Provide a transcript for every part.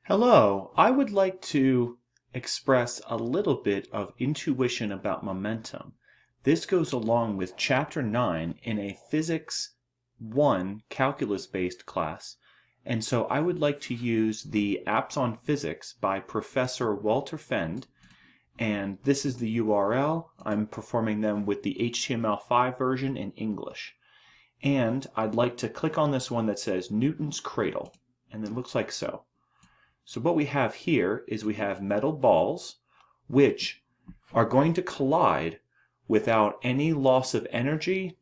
Hello, I would like to express a little bit of intuition about momentum. This goes along with Chapter 9 in a Physics 1 calculus-based class, and so I would like to use the Apps on Physics by Professor Walter Fend, and this is the URL. I'm performing them with the HTML5 version in English. And I'd like to click on this one that says Newton's Cradle, and it looks like so. So what we have here is we have metal balls which are going to collide without any loss of energy,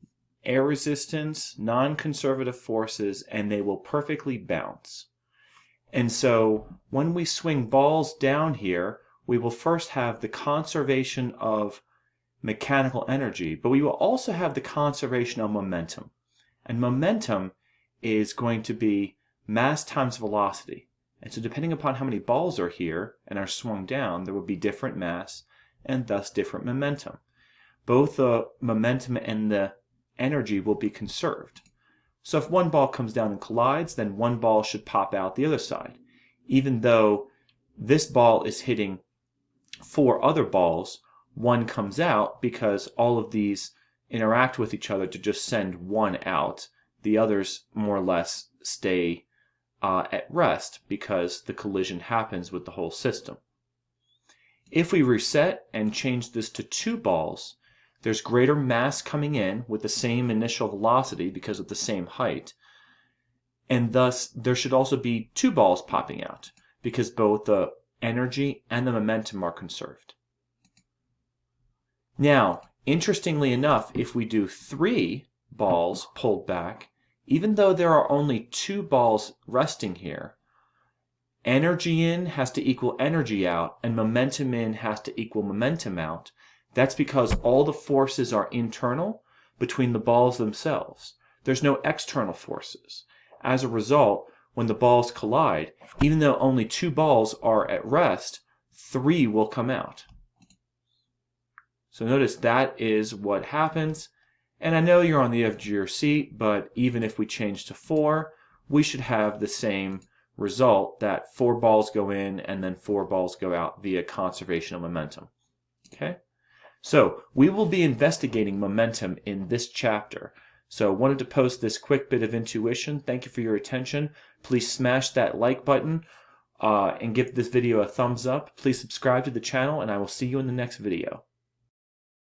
air resistance, non-conservative forces, and they will perfectly bounce. And so when we swing balls down here, we will first have the conservation of mechanical energy, but we will also have the conservation of momentum. And momentum is going to be mass times velocity. And so depending upon how many balls are here and are swung down, there will be different mass and thus different momentum. Both the momentum and the energy will be conserved. So if one ball comes down and collides, then one ball should pop out the other side. Even though this ball is hitting four other balls, one comes out because all of these interact with each other to just send one out. The others more or less stay at rest because the collision happens with the whole system. If we reset and change this to two balls, there's greater mass coming in with the same initial velocity because of the same height, and thus there should also be two balls popping out because both the energy and the momentum are conserved. Now, interestingly enough, if we do three balls pulled back, even though there are only two balls resting here, energy in has to equal energy out, and momentum in has to equal momentum out. That's because all the forces are internal between the balls themselves. There's no external forces. As a result, when the balls collide, even though only two balls are at rest, three will come out. So notice that is what happens. And I know you're on the edge of your seat, but even if we change to four, we should have the same result, that four balls go in and then four balls go out via conservation of momentum. Okay? So we will be investigating momentum in this chapter. So I wanted to post this quick bit of intuition. Thank you for your attention. Please smash that like button and give this video a thumbs up. Please subscribe to the channel, and I will see you in the next video.